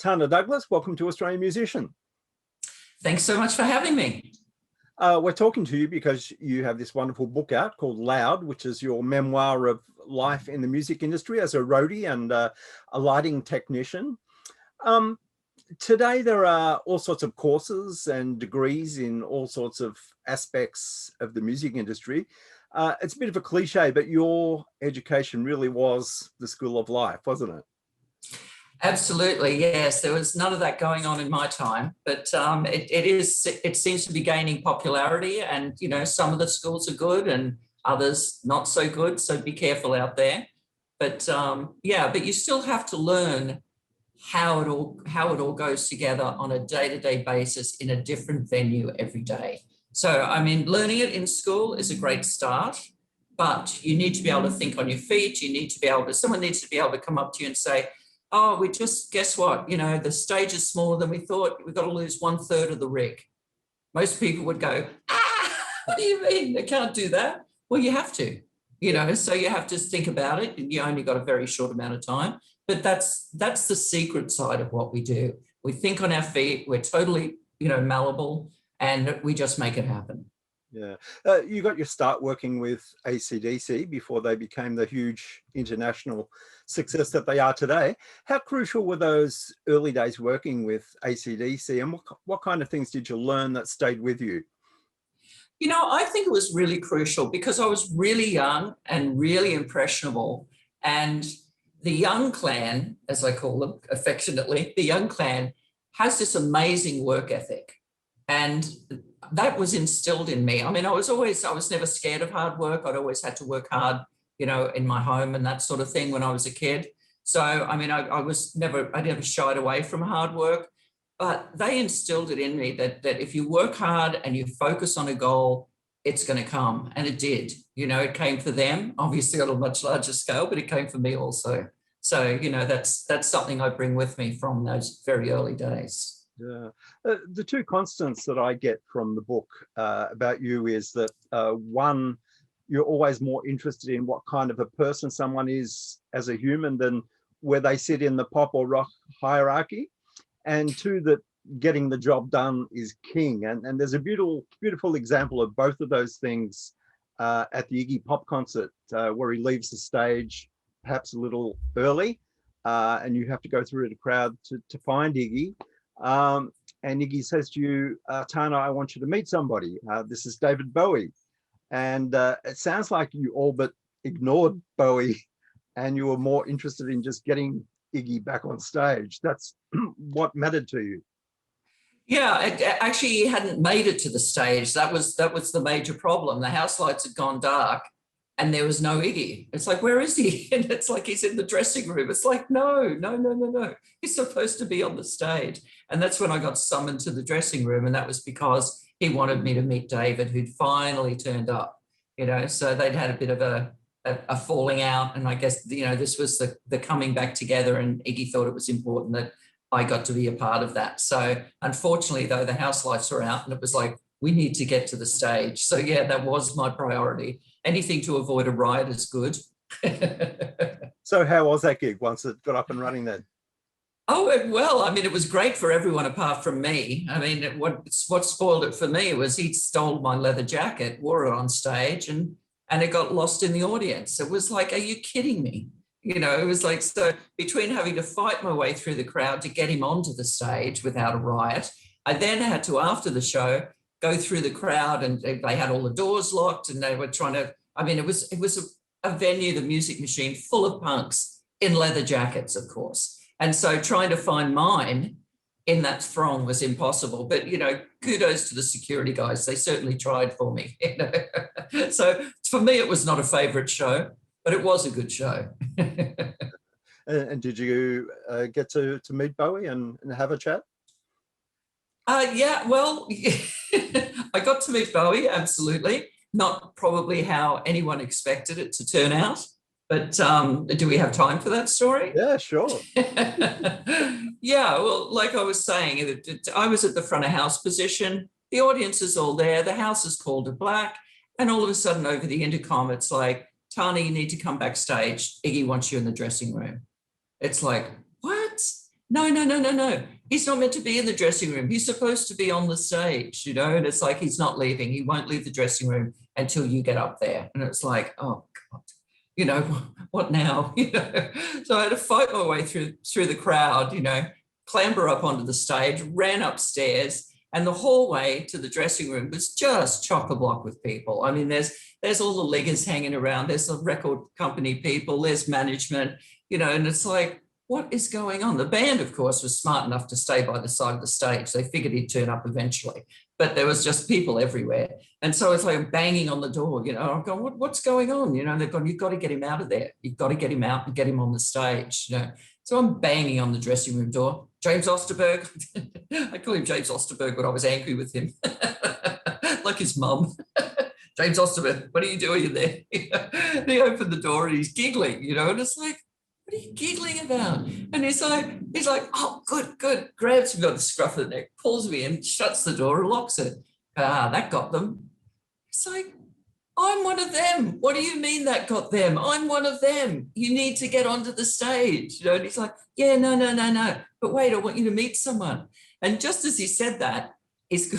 Tana Douglas, welcome to Australian Musician. Thanks so much for having me. We're talking to you because you have this wonderful book out called Loud, which is your memoir of life in the music industry as a roadie and a lighting technician. Today, there are all sorts of courses and degrees in all sorts of aspects of the music industry. It's a bit of a cliche, but your education really was the school of life, wasn't it? Absolutely, yes. There was none of that going on in my time, but it seems to be gaining popularity, and some of the schools are good and others not so good. So be careful out there. But but you still have to learn how it all goes together on a day-to-day basis in a different venue every day. So I mean, learning it in school is a great start, but you need to be able to think on your feet. Someone needs to be able to come up to you and say, oh, guess what? The stage is smaller than we thought. We've got to lose 1/3 of the rig. Most people would go, what do you mean? They can't do that. Well, you have to, so you have to think about it. You only got a very short amount of time, but that's the secret side of what we do. We think on our feet. We're totally, malleable, and we just make it happen. Yeah. You got your start working with ACDC before they became the huge international success that they are today. How crucial were those early days working with ACDC, and what kind of things did you learn that stayed with you? I think it was really crucial because I was really young and really impressionable. And the young clan, as I call them affectionately, the young clan has this amazing work ethic. And that was instilled in me. I mean, I was never scared of hard work. I'd always had to work hard, in my home and that sort of thing when I was a kid. So, I mean, I never shied away from hard work, but they instilled it in me that if you work hard and you focus on a goal, it's going to come. And it did. It came for them, obviously on a much larger scale, but it came for me also. So, that's something I bring with me from those very early days. Yeah, the two constants that I get from the book about you is that one, you're always more interested in what kind of a person someone is as a human than where they sit in the pop or rock hierarchy, and two, that getting the job done is king. And there's a beautiful example of both of those things at the Iggy Pop concert where he leaves the stage perhaps a little early, and you have to go through the crowd to find Iggy. And Iggy says to you, Tana, I want you to meet somebody. This is David Bowie. And it sounds like you all but ignored Bowie and you were more interested in just getting Iggy back on stage. That's what mattered to you. Yeah, actually, he hadn't made it to the stage. That was the major problem. The house lights had gone dark and there was no Iggy. It's like, where is he? And it's like, he's in the dressing room. It's like, no. He's supposed to be on the stage. And that's when I got summoned to the dressing room. And that was because he wanted me to meet David, who'd finally turned up, so they'd had a bit of a falling out. And I guess, this was the coming back together, and Iggy thought it was important that I got to be a part of that. So unfortunately, though, the house lights were out and it was like, we need to get to the stage. So yeah, that was my priority. Anything to avoid a riot is good. So how was that gig once it got up and running then? Oh, well, I mean, it was great for everyone apart from me. I mean, what spoiled it for me was he stole my leather jacket, wore it on stage, and it got lost in the audience. It was like, are you kidding me? It was like, so between having to fight my way through the crowd to get him onto the stage without a riot, I then had to, after the show, go through the crowd, and they had all the doors locked, and they were trying to, I mean, it was a venue, the Music Machine, full of punks in leather jackets, of course. And so trying to find mine in that throng was impossible. But, kudos to the security guys. They certainly tried for me. So for me, it was not a favorite show, but it was a good show. And did you get to meet Bowie and have a chat? Yeah, well, I got to meet Bowie, absolutely. Not probably how anyone expected it to turn out. But do we have time for that story? Yeah, sure. Yeah, well, like I was saying, I was at the front of house position. The audience is all there. The house is called to black. And all of a sudden over the intercom, it's like, Tana, you need to come backstage. Iggy wants you in the dressing room. It's like, what? no, no, no, no, no. He's not meant to be in the dressing room. He's supposed to be on the stage, and it's like, he's not leaving. He won't leave the dressing room until you get up there. And it's like, oh God, what now? So I had to fight my way through the crowd, clamber up onto the stage, ran upstairs, and the hallway to the dressing room was just chock-a-block with people. I mean, there's all the leggers hanging around. There's the record company people. There's management, and it's like, what is going on? The band, of course, was smart enough to stay by the side of the stage. They figured he'd turn up eventually, but there was just people everywhere. And so it's like banging on the door, I'm going, what's going on? They've gone, you've got to get him out of there. You've got to get him out and get him on the stage, So I'm banging on the dressing room door. James Osterberg. I call him James Osterberg when I was angry with him, like his mum. James Osterberg, what are you doing in there? And he opened the door and he's giggling, and it's like, what are you giggling about? And he's like, oh, good. Grabs me by the scruff of the neck, pulls me in, shuts the door and locks it. That got them. It's like, I'm one of them. What do you mean that got them? I'm one of them. You need to get onto the stage. And he's like, yeah, no. But wait, I want you to meet someone. And just as he said that, he's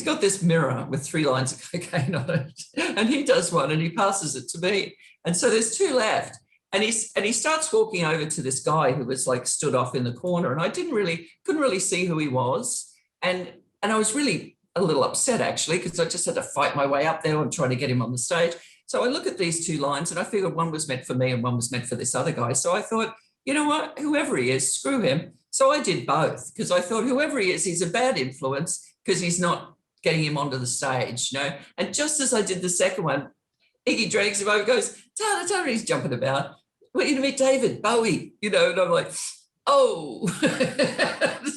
got this mirror with 3 lines of cocaine on it. And he does one and he passes it to me. And so there's 2 left. And he starts walking over to this guy who was like stood off in the corner. And I couldn't really see who he was. And I was really a little upset, actually, because I just had to fight my way up there and try to get him on the stage. So I look at these 2 lines and I figured one was meant for me and one was meant for this other guy. So I thought, you know what, whoever he is, screw him. So I did both, because I thought whoever he is, he's a bad influence because he's not getting him onto the stage, And just as I did the second one, Iggy drags him over, goes, Tana, he's jumping about. I want you to meet David, Bowie, and I'm like, oh.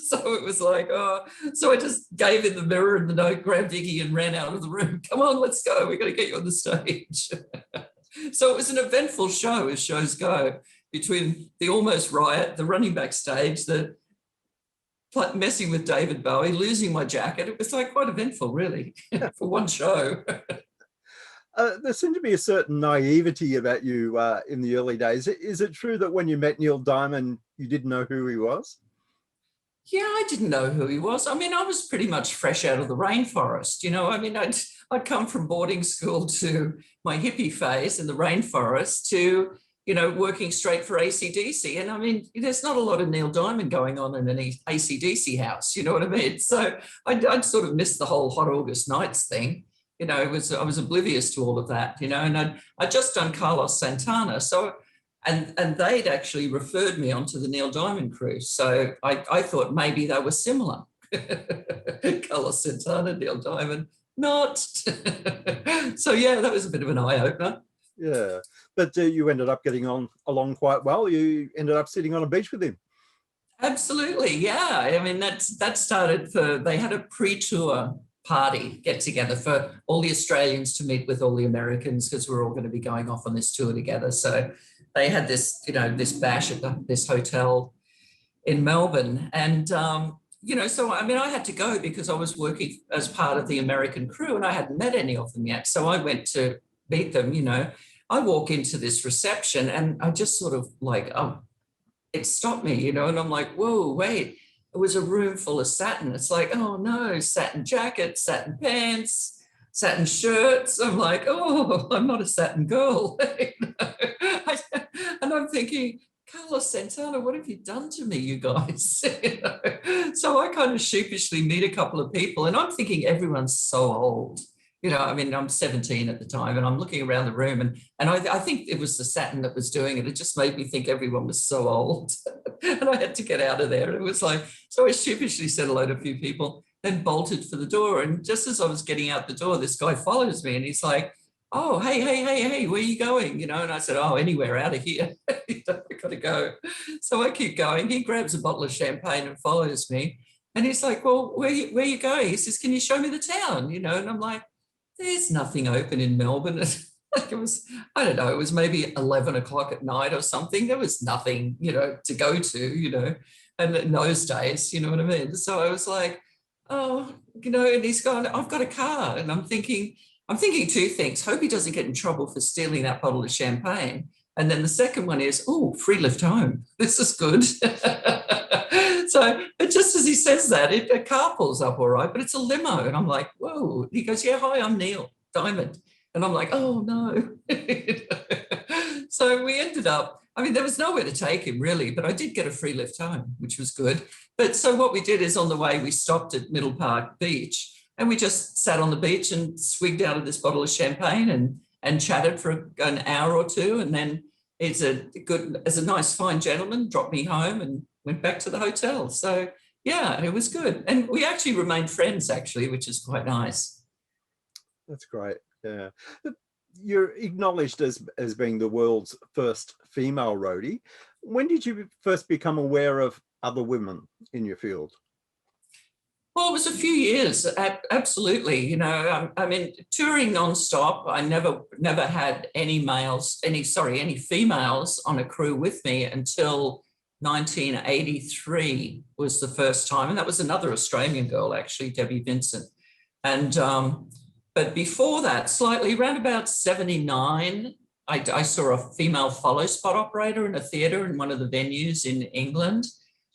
So it was like, oh. So I just gave him the mirror and the note, grabbed Iggy and ran out of the room. Come on, let's go. We're going to get you on the stage. So it was an eventful show, as shows go, between the almost riot, the running backstage, the messing with David Bowie, losing my jacket. It was like quite eventful, really, for one show. There seemed to be a certain naivety about you in the early days. Is it true that when you met Neil Diamond, you didn't know who he was? Yeah, I didn't know who he was. I mean, I was pretty much fresh out of the rainforest. I mean, I'd come from boarding school to my hippie phase in the rainforest to, working straight for ACDC. And I mean, there's not a lot of Neil Diamond going on in an ACDC house. You know what I mean? So I'd sort of missed the whole Hot August Nights thing. I was oblivious to all of that, and I'd just done Carlos Santana. So, and they'd actually referred me onto the Neil Diamond crew. So I thought maybe they were similar. Carlos Santana, Neil Diamond, not. So yeah, that was a bit of an eye-opener. Yeah, but you ended up getting along quite well. You ended up sitting on a beach with him. Absolutely, yeah. I mean, that started they had a pre-tour party get together for all the Australians to meet with all the Americans, because we're all going to be going off on this tour together. So they had this, this bash at this hotel in Melbourne. And, so, I mean, I had to go because I was working as part of the American crew and I hadn't met any of them yet. So I went to meet them, I walk into this reception and I just sort of like, it stopped me, and I'm like, whoa, wait. It was a room full of satin. It's like, oh no, satin jackets, satin pants, satin shirts. I'm like, oh, I'm not a satin girl. And I'm thinking, Carlos Santana, what have you done to me, you guys? So I kind of sheepishly meet a couple of people and I'm thinking everyone's so old. I mean, I'm 17 at the time and I'm looking around the room and I think it was the satin that was doing it. It just made me think everyone was so old and I had to get out of there. It was like, so I sheepishly said hello to a few people, then bolted for the door. And just as I was getting out the door, this guy follows me and he's like, oh, hey, where are you going? And I said, oh, anywhere out of here. I got to go. So I keep going. He grabs a bottle of champagne and follows me. And he's like, well, where are you going? He says, can you show me the town? And I'm like, there's nothing open in Melbourne. Like it was, I don't know, it was maybe 11 o'clock at night or something. There was nothing, to go to, and in those days, you know what I mean? So I was like, oh, and he's gone, I've got a car. And I'm thinking 2 things. Hope he doesn't get in trouble for stealing that bottle of champagne. And then the second one is, oh, free lift home. This is good. So, but just as he says that, a car pulls up all right, but it's a limo. And I'm like, whoa. He goes, yeah, hi, I'm Neil Diamond. And I'm like, oh, no. So we ended up, I mean, there was nowhere to take him really, but I did get a free lift home, which was good. But so what we did is on the way, we stopped at Middle Park Beach and we just sat on the beach and swigged out of this bottle of champagne and chatted for an hour or two. And then as a nice, fine gentleman, dropped me home and went back to the hotel. So yeah, it was good. And we actually remained friends actually, which is quite nice. That's great. Yeah. You're acknowledged as being the world's first female roadie. When did you first become aware of other women in your field? Well, it was a few years, absolutely. You know, I mean, touring nonstop. I never had any females on a crew with me until 1983 was the first time, and that was another Australian girl, actually, Debbie Vincent. And but before that, slightly around about 79, I saw a female follow spot operator in a theatre in one of the venues in England.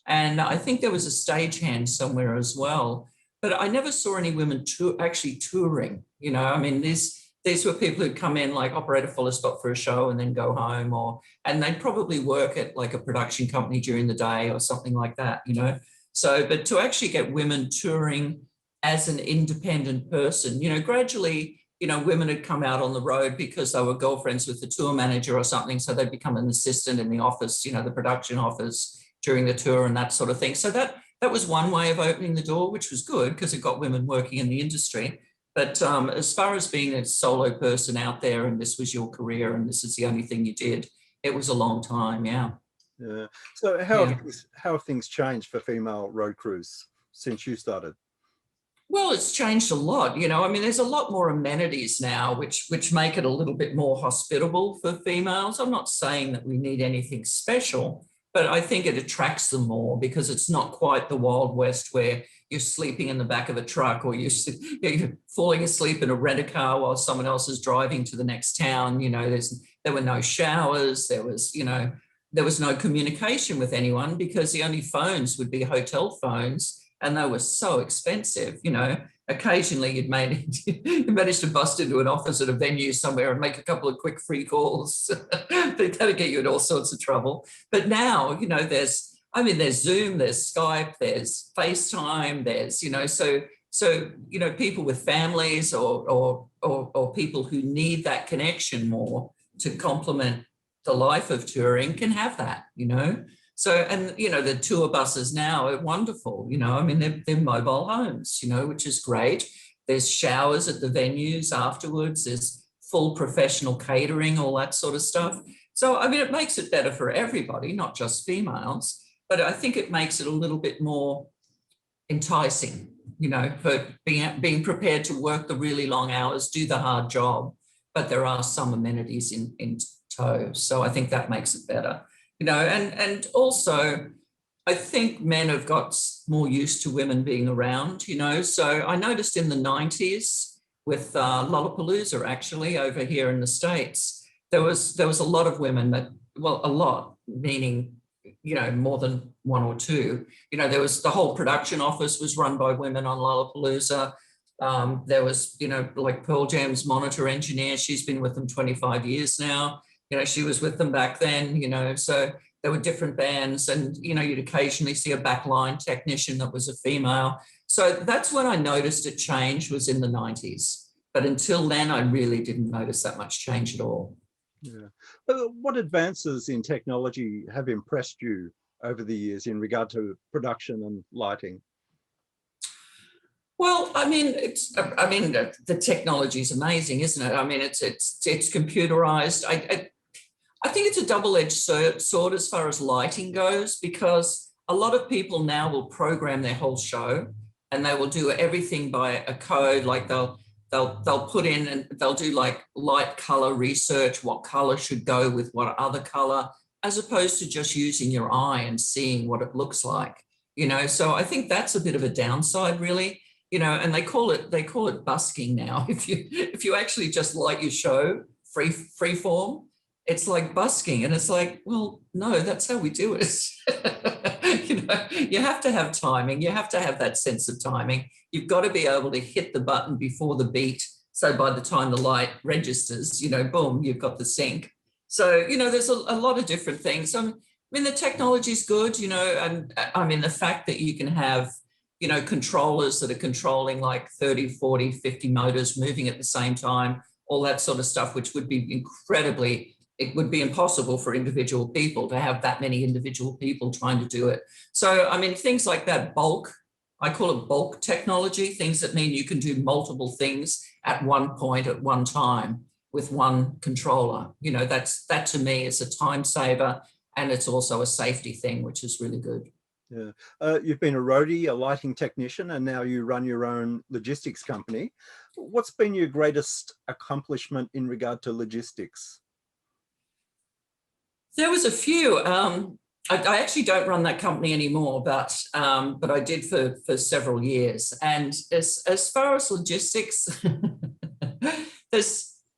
And I think there was a stagehand somewhere as well. But I never saw any women actually touring. You know, I mean, these were people who'd come in, like operate a follow spot for a show and then go home, and they'd probably work at like a production company during the day or something like that, you know. So, but to actually get women touring as an independent person, you know, gradually, you know, women had come out on the road because they were girlfriends with the tour manager or something. So they'd become an assistant in the office, you know, the production office during the tour and that sort of thing. So that was one way of opening the door, which was good because it got women working in the industry. But as far as being a solo person out there and this was your career and this is the only thing you did, it was a long time, yeah. Yeah. So how have things changed for female road crews since you started? Well, it's changed a lot. You know, I mean, there's a lot more amenities now, which make it a little bit more hospitable for females. I'm not saying that we need anything special, but I think it attracts them more because it's not quite the Wild West where you're sleeping in the back of a truck or you're falling asleep in a rent-a-car while someone else is driving to the next town. You know, there were no showers. There was no communication with anyone because the only phones would be hotel phones. And they were so expensive, you know. Occasionally you managed to bust into an office at a venue somewhere and make a couple of quick free calls. That'll get you in all sorts of trouble. But now, you know, there's Zoom, there's Skype, there's FaceTime, there's, you know, so, you know, people with families or people who need that connection more to complement the life of touring can have that, you know. So, and, you know, the tour buses now are wonderful, you know, I mean, they're mobile homes, you know, which is great. There's showers at the venues afterwards. There's full professional catering, all that sort of stuff. So, I mean, it makes it better for everybody, not just females, but I think it makes it a little bit more enticing, you know, for being prepared to work the really long hours, do the hard job, but there are some amenities in tow. So I think that makes it better. You know, and also I think men have got more used to women being around, you know. So I noticed in the 90s with Lollapalooza, actually, over here in the States, there was a lot of women that, well, a lot, meaning, you know, more than one or two. You know, there was the whole production office was run by women on Lollapalooza. There was, you know, like Pearl Jam's monitor engineer. She's been with them 25 years now. You know, she was with them back then, you know, so there were different bands and, you know, you'd occasionally see a backline technician that was a female. So that's when I noticed it change, was in the 90s. But until then, I really didn't notice that much change at all. Yeah. What advances in technology have impressed you over the years in regard to production and lighting? Well, I mean, the technology is amazing, isn't it? I mean, it's computerized. I think it's a double-edged sword as far as lighting goes, because a lot of people now will program their whole show and they will do everything by a code. Like they'll put in and they'll do like light color research, what color should go with what other color, as opposed to just using your eye and seeing what it looks like, you know. So I think that's a bit of a downside, really, you know. And they call it busking now. If you actually just light your show free form, it's like busking. And it's like, well, no, that's how we do it. You have to have timing. You have to have that sense of timing. You've got to be able to hit the button before the beat. So by the time the light registers, boom, you've got the sync. So, there's a lot of different things. I mean, the technology is good, and I mean, the fact that you can have, controllers that are controlling like 30, 40, 50 motors moving at the same time, all that sort of stuff, which would be it would be impossible for individual people to have that many individual people trying to do it. So, I mean, things like that I call it bulk technology, things that mean you can do multiple things at one point at one time with one controller. That to me is a time saver, and it's also a safety thing, which is really good. Yeah. You've been a roadie, a lighting technician, and now you run your own logistics company. What's been your greatest accomplishment in regard to logistics? There was a few. I actually don't run that company anymore, but I did for several years. And as far as logistics,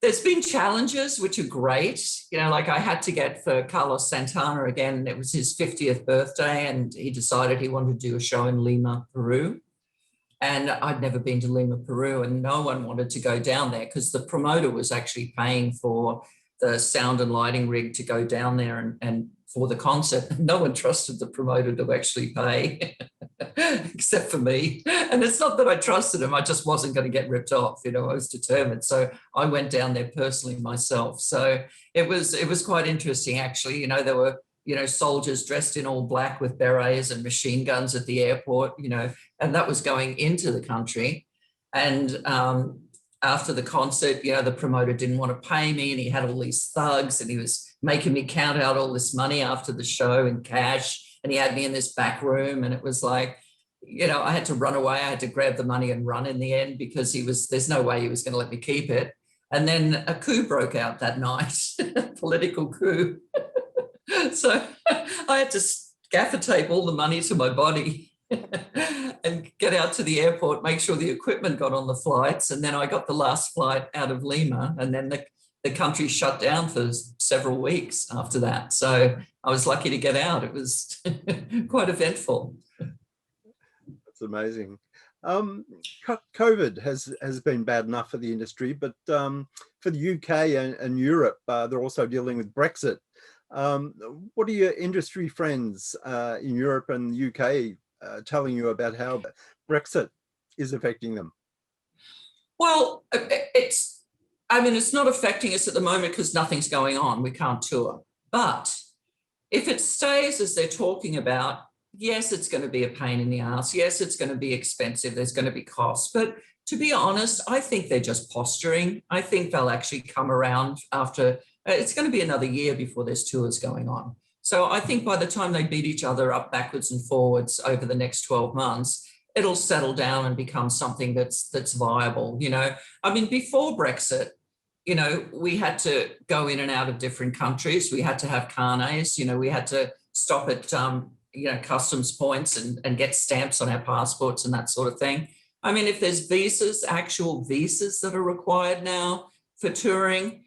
there's been challenges which are great. Like I had to get for Carlos Santana again. It was his 50th birthday, and he decided he wanted to do a show in Lima, Peru. And I'd never been to Lima, Peru, and no one wanted to go down there because the promoter was actually paying for the sound and lighting rig to go down there and for the concert. No one trusted the promoter to actually pay except for me. And it's not that I trusted him, I just wasn't going to get ripped off. I was determined. So I went down there personally myself. So it was quite interesting, actually. There were, soldiers dressed in all black with berets and machine guns at the airport, and that was going into the country. And after the concert, the promoter didn't want to pay me, and he had all these thugs, and he was making me count out all this money after the show in cash, and he had me in this back room, and it was like, I had to run away. I had to grab the money and run in the end because there's no way he was going to let me keep it. And then a coup broke out that night, political coup. So I had to gaffer tape all the money to my body and get out to the airport, make sure the equipment got on the flights. And then I got the last flight out of Lima, and then the country shut down for several weeks after that. So I was lucky to get out. It was quite eventful. That's amazing. COVID has been bad enough for the industry, but for the UK and Europe, they're also dealing with Brexit. What are your industry friends in Europe and the UK telling you about how Brexit is affecting them? Well, it's not affecting us at the moment because nothing's going on. We can't tour. But if it stays as they're talking about, yes, it's going to be a pain in the ass. Yes, it's going to be expensive. There's going to be costs. But to be honest, I think they're just posturing. I think they'll actually come around after. It's going to be another year before there's tours going on. So I think by the time they beat each other up backwards and forwards over the next 12 months, it'll settle down and become something that's viable. Before Brexit, we had to go in and out of different countries. We had to have carnets. We had to stop at customs points and get stamps on our passports and that sort of thing. If there's actual visas that are required now for touring,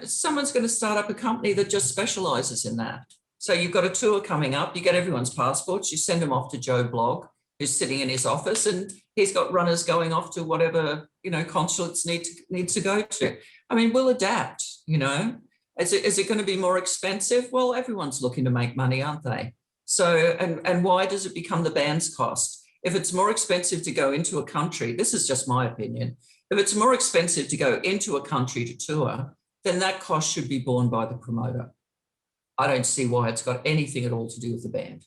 someone's going to start up a company that just specializes in that. So you've got a tour coming up, you get everyone's passports, you send them off to Joe Blogg, who's sitting in his office, and he's got runners going off to whatever, consulates needs to go to. We'll adapt, Is it going to be more expensive? Well, everyone's looking to make money, aren't they? So, and why does it become the band's cost? If it's more expensive to go into a country, this is just my opinion, if it's more expensive to go into a country to tour, then that cost should be borne by the promoter. I don't see why it's got anything at all to do with the band.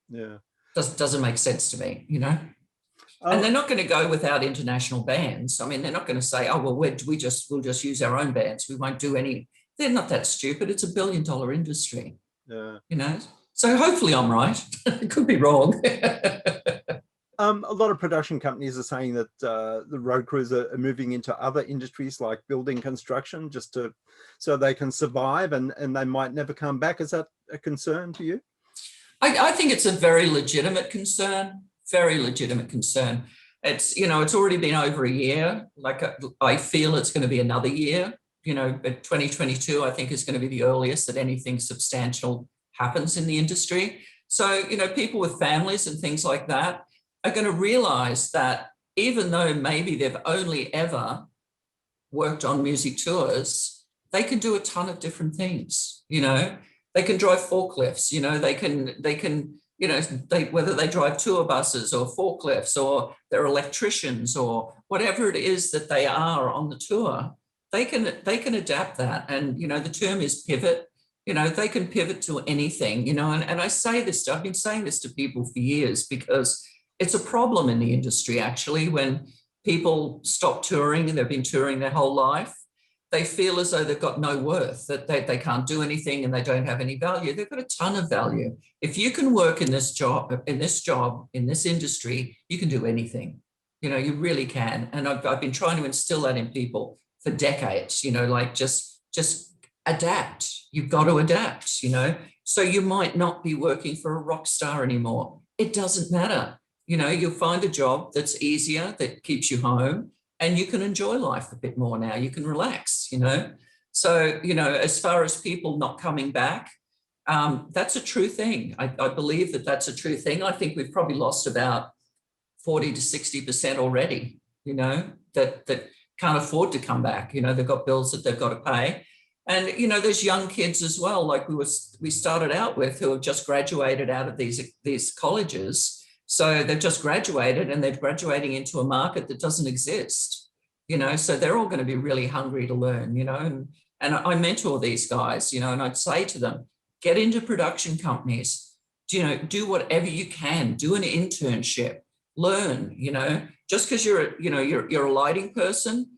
Yeah. Doesn't make sense to me, And they're not going to go without international bands. They're not going to say, oh, well, we'll just use our own bands. We won't do any. They're not that stupid. It's $1 billion industry. Yeah. So hopefully I'm right. It could be wrong. A lot of production companies are saying that the road crews are moving into other industries like building construction so they can survive and they might never come back. Is that a concern to you? I think it's a very legitimate concern. Very legitimate concern. It's, it's already been over a year. Like I feel it's going to be another year. but 2022, I think, is going to be the earliest that anything substantial happens in the industry. So, people with families and things like that are going to realize that even though maybe they've only ever worked on music tours, they can do a ton of different things. They can drive forklifts, they can whether they drive tour buses or forklifts, or they're electricians, or whatever it is that they are on the tour, they can adapt that. And, the term is pivot. They can pivot to anything, and I say this, I've been saying this to people for years, because it's a problem in the industry, actually, when people stop touring and they've been touring their whole life. They feel as though they've got no worth, that they can't do anything and they don't have any value. They've got a ton of value. If you can work in this job, in this industry, you can do anything. You really can. And I've been trying to instill that in people for decades, like just adapt. You've got to adapt, So you might not be working for a rock star anymore. It doesn't matter. You'll find a job that's easier, that keeps you home, and you can enjoy life a bit more now. You can relax, So, as far as people not coming back, that's a true thing. I believe that that's a true thing. I think we've probably lost about 40 to 60% already, that can't afford to come back. They've got bills that they've got to pay. And, there's young kids as well, like we started out with, who have just graduated out of these colleges. So they've just graduated and they're graduating into a market that doesn't exist, so they're all going to be really hungry to learn, and I mentor these guys, and I'd say to them, get into production companies, do whatever you can, do an internship, learn, just because you're a lighting person,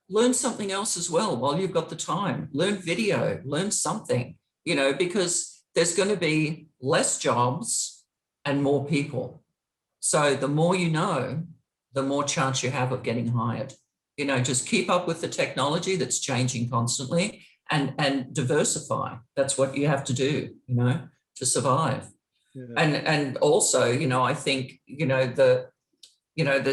learn something else as well while you've got the time. Learn video, learn something, because there's going to be less jobs and more people. So the more the more chance you have of getting hired. Just keep up with the technology that's changing constantly, and diversify. That's what you have to do, to survive. Yeah. And also, I think, the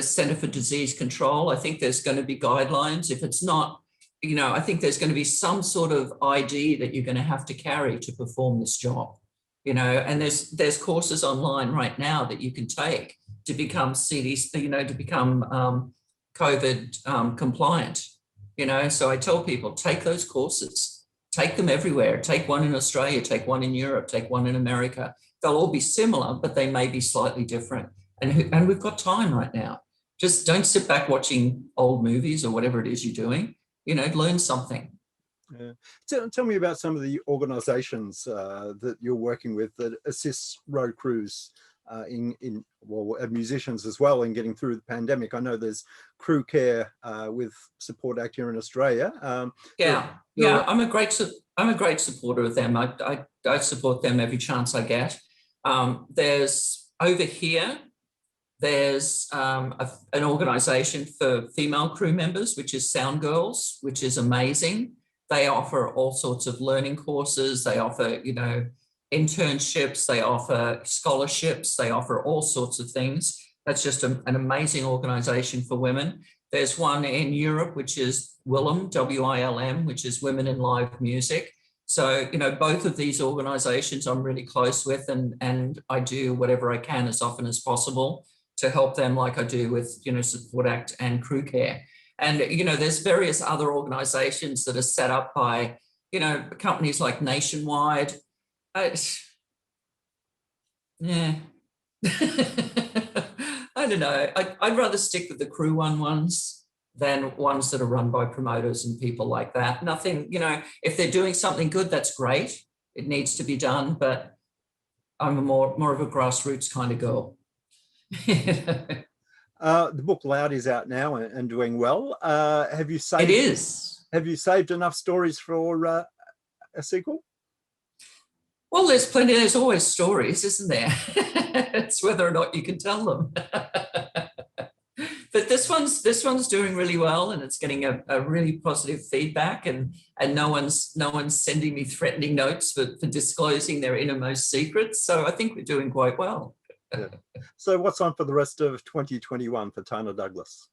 Center for Disease Control, I think there's going to be guidelines. If it's not, I think there's going to be some sort of ID that you're going to have to carry to perform this job. And there's courses online right now that you can take to become CDC, to become COVID compliant. So I tell people, take those courses, take them everywhere. Take one in Australia, take one in Europe, take one in America. They'll all be similar, but they may be slightly different. And we've got time right now. Just don't sit back watching old movies or whatever it is you're doing. Learn something. Yeah. Tell me about some of the organisations that you're working with that assist road crews musicians as well in getting through the pandemic. I know there's Crew Care with Support Act here in Australia. I'm a great supporter of them. I support them every chance I get. There's over here. There's an organisation for female crew members, which is Sound Girls, which is amazing. They offer all sorts of learning courses. They offer, internships. They offer scholarships. They offer all sorts of things. That's just an amazing organisation for women. There's one in Europe, which is WILM, W-I-L-M, which is Women in Live Music. So, both of these organisations I'm really close with, and I do whatever I can as often as possible to help them, like I do with, Support Act and Crew Care. And, there's various other organisations that are set up by, companies like Nationwide. Yeah. I don't know. I'd rather stick with the crew ones than ones that are run by promoters and people like that. Nothing, if they're doing something good, that's great. It needs to be done, but I'm more of a grassroots kind of girl. The book Loud is out now and doing well. Have you saved? It is. Have you saved enough stories for a sequel? Well, there's always stories, isn't there? It's whether or not you can tell them. But this one's doing really well, and it's getting a really positive feedback, and no one's sending me threatening notes for disclosing their innermost secrets. So I think we're doing quite well. Yeah. So what's on for the rest of 2021 for Tana Douglas?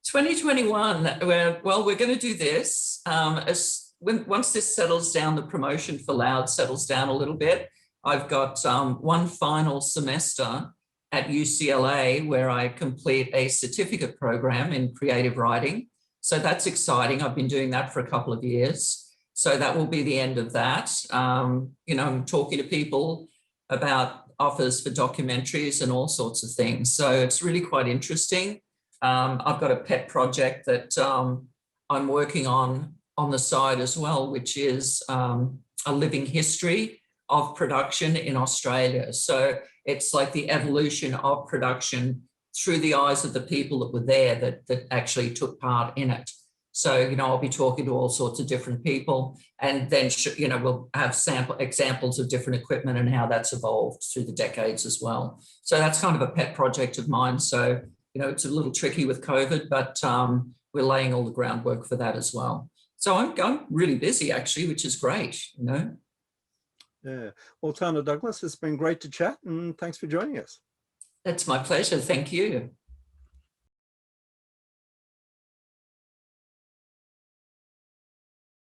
2021, well, we're going to do this. Once this settles down, the promotion for Loud settles down a little bit, I've got one final semester at UCLA where I complete a certificate program in creative writing. So that's exciting. I've been doing that for a couple of years. So that will be the end of that. You know, I'm talking to people about offers for documentaries and all sorts of things. So it's really quite interesting. I've got a pet project that I'm working on the side as well, which is a living history of production in Australia. So it's like the evolution of production through the eyes of the people that were there that actually took part in it. So, you know, I'll be talking to all sorts of different people, and then, you know, we'll have sample examples of different equipment and how that's evolved through the decades as well. So that's kind of a pet project of mine. So, you know, it's a little tricky with COVID, but we're laying all the groundwork for that as well. So I'm really busy actually, which is great, you know. Yeah. Well, Tana Douglas, it's been great to chat, and thanks for joining us. That's my pleasure. Thank you.